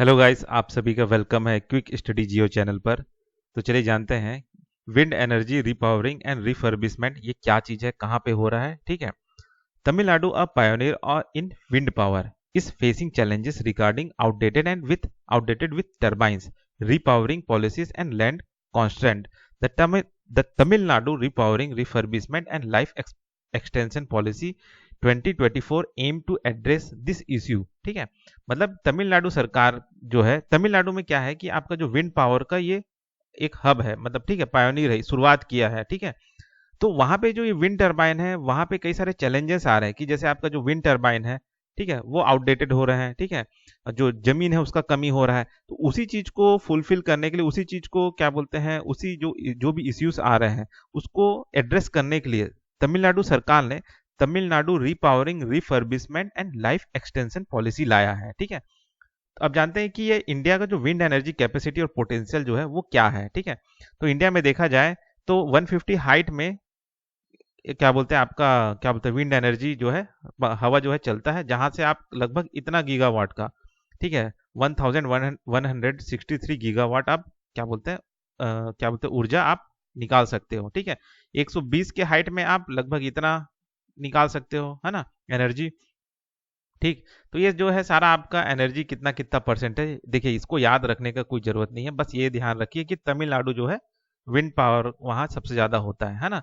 Hello guys, आप सभी का वेलकम है क्विक स्टडी जियो चैनल पर। तो चलिए जानते हैं विंड एनर्जी रिपावरिंग एंड रिफर्बिशमेंट ये क्या चीज़ है, कहाँ पे हो रहा है। ठीक है। तमिलनाडु अ पायोनियर और इन wind power is facing challenges regarding outdated with turbines, repowering policies and land constraint. The Tamil Nadu Repowering, Refurbishment and Extension Policy 2024 aim to address this issue. ठीक है। मतलब तमिलनाडु सरकार जो है, तमिलनाडु में क्या है कि आपका जो विंड पावर का ये एक हब है, मतलब ठीक है, पायोनियर है, शुरुआत किया है। ठीक है। तो वहां पे जो ये विंड टरबाइन है, वहां पे कई सारे चैलेंजेस आ रहे हैं कि जैसे आपका जो विंड टरबाइन है, ठीक है, वो आउटडेटेड हो रहे हैं। ठीक है। जो जमीन है उसका कमी हो रहा है, तो उसी चीज को फुलफिल करने के लिए, उसी चीज को क्या बोलते हैं, उसी जो जो भी इश्यूज आ रहे हैं उसको एड्रेस करने के लिए तमिलनाडु सरकार ने Tamil Nadu repowering, refurbishment and life extension policy लाया है। ठीक है। तो अब जानते हैं कि ये इंडिया का जो विंड एनर्जी कैपेसिटी और पोटेंशियल जो है वो क्या है। ठीक है। तो इंडिया में देखा जाए तो 150 हाइट में क्या बोलते हैं आपका, क्या बोलते हैं, विंड एनर्जी जो है, हवा जो है चलता है, जहां से आप लगभग इतना गीगावाट का, ठीक है, 1163 गीगावाट आप क्या बोलते हैं, क्या बोलते हैं, ऊर्जा आप निकाल सकते हो। ठीक है। 120 के हाइट में आप लगभग इतना निकाल सकते हो, है ना, एनर्जी। ठीक। तो ये जो है सारा आपका एनर्जी कितना कितना परसेंटेज, देखिए इसको याद रखने का कोई जरूरत नहीं है, बस ये ध्यान रखिए कि तमिलनाडु जो है विंड पावर वहाँ सबसे ज्यादा होता है ना।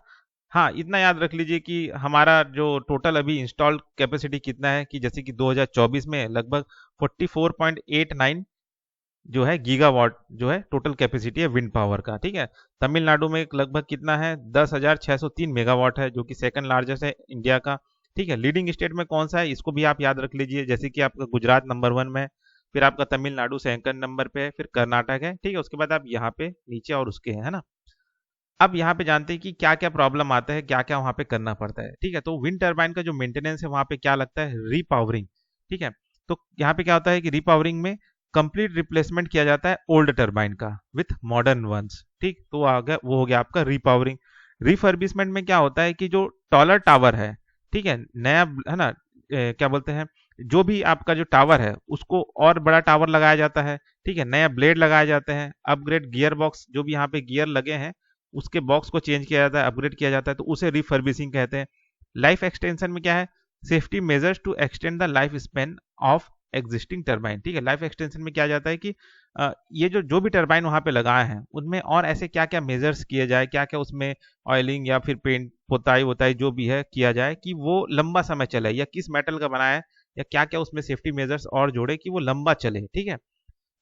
हाँ, इतना याद रख लीजिए कि हमारा जो टोटल अभी इंस्टॉल्ड कैपेसिटी कितना है, कि जैसे कि 2024 में लगभग 44.89 जो है गीगावाट जो है टोटल कैपेसिटी है विंड पावर का। ठीक है। तमिलनाडु में लगभग कितना है, 10,603 मेगावाट है, जो कि सेकंड लार्जेस्ट है इंडिया का। ठीक है। लीडिंग स्टेट में कौन सा है इसको भी आप याद रख लीजिए, जैसे कि आपका गुजरात नंबर 1 में है, फिर आपका तमिलनाडु सेकंड नंबर पे है, फिर कर्नाटक है। ठीक है। उसके बाद आप यहाँ पे नीचे और उसके है ना। अब यहाँ पे जानते हैं कि क्या क्या प्रॉब्लम आता है, क्या क्या वहाँ पे करना पड़ता है। ठीक है। तो विंड टर्बाइन का जो मेंटेनेंस है वहाँ पे क्या लगता है, रीपावरिंग। ठीक है। तो यहाँ पे क्या होता है कि रीपावरिंग में कंप्लीट रिप्लेसमेंट किया जाता है ओल्ड टर्बाइन का विथ मॉडर्न वंस। ठीक। तो आ गया, वो हो गया आपका रीपावरिंग। रिफर्बिशमेंट में क्या होता है कि जो टॉलर टावर है, ठीक है, नया है ना, क्या बोलते हैं, जो भी आपका जो टावर है उसको और बड़ा टावर लगाया जाता है। ठीक है। नया ब्लेड लगाए जाते हैं, अपग्रेड गियर बॉक्स, जो भी यहाँ पे गियर लगे हैं उसके बॉक्स को चेंज किया जाता है, अपग्रेड किया जाता है, तो उसे रिफर्बिशिंग कहते हैं। लाइफ एक्सटेंशन में क्या है, safety measures to extend the life span of existing turbine. ठीक है। लाइफ एक्सटेंशन में क्या जाता है कि ये जो जो भी टर्बाइन वहां पे लगाए हैं उनमें और ऐसे क्या क्या मेजर्स किए जाए, क्या क्या उसमें ऑयलिंग या फिर पेंट पोताई वोताई जो भी है किया जाए कि वो लंबा समय चले, या किस मेटल का बनाया है, या क्या क्या उसमें सेफ्टी मेजर्स और जोड़े कि वो लंबा चले। ठीक है।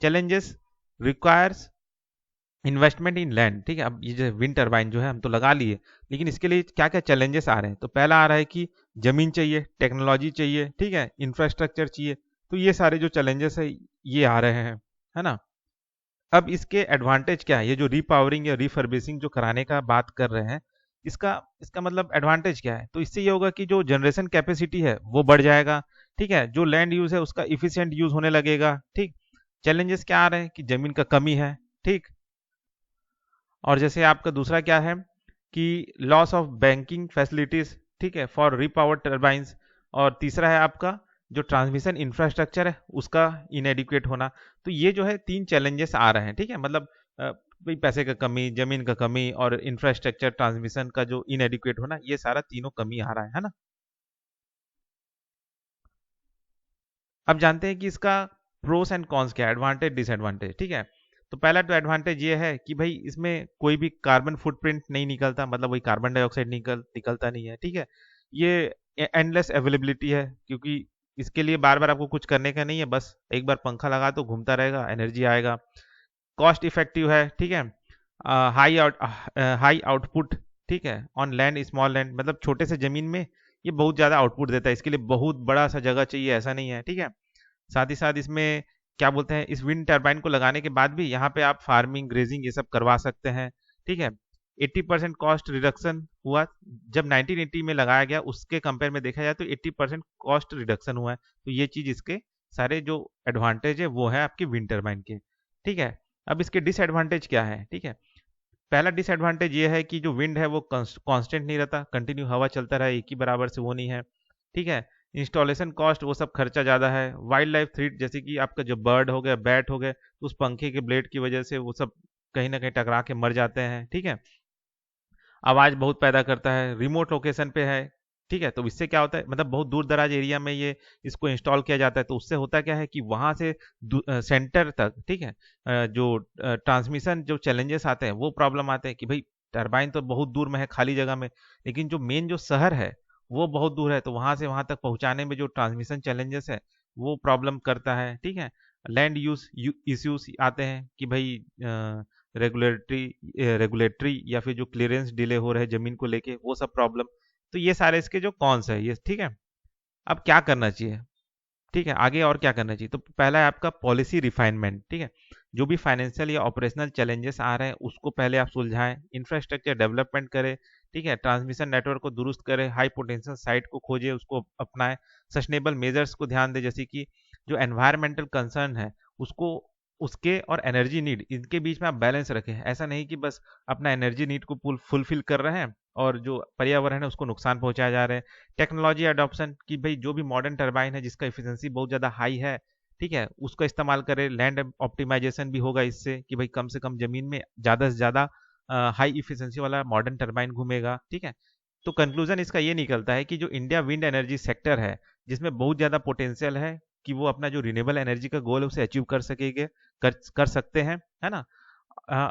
चैलेंजेस रिक्वायर्स इन्वेस्टमेंट इन लैंड। ठीक है। अब ये जो विंड टर्बाइन जो है हम तो लगा लिए, लेकिन इसके लिए क्या क्या चैलेंजेस आ रहे हैं, तो पहला आ रहा है कि जमीन चाहिए, टेक्नोलॉजी चाहिए, ठीक है, इंफ्रास्ट्रक्चर चाहिए। तो ये सारे जो चैलेंजेस है ये आ रहे हैं, है ना। अब इसके एडवांटेज क्या है, ये जो रीपावरिंग या रिफर्बिशिंग जो कराने का बात कर रहे हैं, इसका इसका मतलब एडवांटेज क्या है, तो इससे ये होगा कि जो जनरेशन कैपेसिटी है वो बढ़ जाएगा। ठीक है। जो लैंड यूज है उसका इफिशियंट यूज होने लगेगा। ठीक। चैलेंजेस क्या आ रहे हैं कि जमीन का कमी है। ठीक। और जैसे आपका दूसरा क्या है कि लॉस ऑफ बैंकिंग फैसिलिटीज, ठीक है, फॉर रिपावर टर्बाइंस। और तीसरा है आपका जो ट्रांसमिशन इंफ्रास्ट्रक्चर है उसका इनएडिक्वेट होना। तो ये जो है तीन चैलेंजेस आ रहे हैं। ठीक है। मतलब भाई पैसे का कमी, जमीन का कमी और इंफ्रास्ट्रक्चर ट्रांसमिशन का जो इनएडिक्वेट होना, ये सारा तीनों कमी आ रहा है ना। अब जानते हैं कि इसका प्रोस एंड कॉन्स क्या है, एडवांटेज डिसएडवांटेज। ठीक है। तो पहला तो एडवांटेज ये है कि भाई इसमें कोई भी कार्बन फुटप्रिंट नहीं निकलता, मतलब वही कार्बन डाइऑक्साइड निकलता नहीं है। ठीक है। ये एंडलेस अवेलेबिलिटी है, क्योंकि इसके लिए बार बार आपको कुछ करने का नहीं है, बस एक बार पंखा लगा तो घूमता रहेगा, एनर्जी आएगा। कॉस्ट इफेक्टिव है। ठीक है। हाई आउटपुट, ठीक है, ऑन लैंड, स्मॉल लैंड, मतलब छोटे से जमीन में ये बहुत ज्यादा आउटपुट देता है, इसके लिए बहुत बड़ा सा जगह चाहिए ऐसा नहीं है। ठीक है। साथ ही साथ इसमें क्या बोलते हैं, इस विंड टर्बाइन को लगाने के बाद भी यहाँ पे आप फार्मिंग, ग्रेजिंग ये सब करवा सकते हैं। ठीक है। 80% कॉस्ट रिडक्शन हुआ, जब 1980 में लगाया गया उसके कंपेयर में देखा जाए तो 80% कॉस्ट रिडक्शन हुआ है। तो ये चीज इसके सारे जो एडवांटेज है वो है आपके विंड टर्बाइन के। ठीक है। अब इसके डिसएडवांटेज क्या है। ठीक है। पहला डिसएडवांटेज ये है कि जो विंड है वो कांस्टेंट नहीं रहता, कंटिन्यू हवा चलता रहे एक ही बराबर से, वो नहीं है। ठीक है। इंस्टॉलेशन कॉस्ट वो सब खर्चा ज़्यादा है। वाइल्ड लाइफ थ्रेट जैसे कि आपका जो बर्ड हो गया, बैट हो गए, उस पंखे के ब्लेड की वजह से वो सब कहीं ना कहीं टकरा के मर जाते हैं, ठीक है। आवाज़ बहुत पैदा करता है, रिमोट लोकेशन पे है, ठीक है। तो इससे क्या होता है, मतलब बहुत दूर दराज एरिया में ये इसको इंस्टॉल किया जाता है, तो उससे होता क्या है कि वहाँ से सेंटर तक, ठीक है, जो ट्रांसमिशन जो चैलेंजेस आते हैं वो प्रॉब्लम आते हैं कि भाई टरबाइन तो बहुत दूर में है खाली जगह में, लेकिन जो मेन जो शहर है वो बहुत दूर है, तो वहाँ से वहाँ तक पहुँचाने में जो ट्रांसमिशन चैलेंजेस है वो प्रॉब्लम करता है, ठीक है। लैंड यूज इश्यूज आते हैं कि भाई रेगुलेटरी या फिर जो क्लियरेंस डिले हो रहे हैं जमीन को लेके, वो सब प्रॉब्लम। तो ये सारे इसके जो कॉन्स है ये, ठीक है। अब क्या करना चाहिए, ठीक है, आगे और क्या करना चाहिए। तो पहला है आपका पॉलिसी रिफाइनमेंट, ठीक है। जो भी फाइनेंशियल या ऑपरेशनल चैलेंजेस आ रहे हैं उसको पहले आप सुलझाएं, इंफ्रास्ट्रक्चर डेवलपमेंट करें, ठीक है, ट्रांसमिशन नेटवर्क को दुरुस्त करें, हाई पोटेंशियल साइट को खोजे, उसको अपनाएं, सस्टेनेबल मेजर्स को ध्यान दें, जैसे कि जो एनवायरमेंटल कंसर्न है उसको, उसके और एनर्जी नीड, इनके बीच में आप बैलेंस रखें। ऐसा नहीं कि बस अपना एनर्जी नीड को फुलफिल कर रहे हैं और जो पर्यावरण है उसको नुकसान पहुंचाया जा रहा है। टेक्नोलॉजी अडॉप्शन की भाई जो भी मॉडर्न टरबाइन है जिसका एफिशिएंसी बहुत ज़्यादा हाई है, ठीक है, उसका इस्तेमाल करें। लैंड ऑप्टिमाइजेशन भी होगा इससे कि भाई कम से कम जमीन में ज़्यादा से ज़्यादा हाई इफिशिएंसी वाला मॉडर्न टरबाइन घूमेगा, ठीक है। तो कंक्लूजन इसका ये निकलता है कि जो इंडिया विंड एनर्जी सेक्टर है जिसमें बहुत ज़्यादा पोटेंशियल है कि वो अपना जो रिन्यूएबल एनर्जी का गोल है उसे अचीव कर सकेंगे, कर सकते हैं, है ना।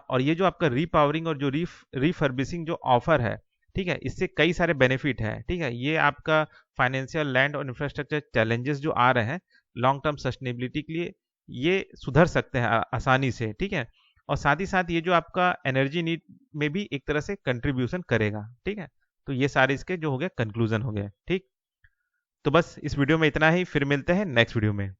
और ये जो आपका रीपावरिंग और जो रिफर्बिशिंग जो ऑफर है, ठीक है, इससे कई सारे बेनिफिट है, ठीक है। ये आपका फाइनेंशियल, लैंड और इंफ्रास्ट्रक्चर चैलेंजेस जो आ रहे हैं लॉन्ग टर्म सस्टेनेबिलिटी के लिए, ये सुधर सकते हैं आसानी से, ठीक है। और साथ ही साथ ये जो आपका एनर्जी नीड में भी एक तरह से कंट्रीब्यूशन करेगा, ठीक है। तो ये सारे इसके जो हो गए कंक्लूजन हो गए, ठीक। तो बस इस वीडियो में इतना ही, फिर मिलते हैं नेक्स्ट वीडियो में।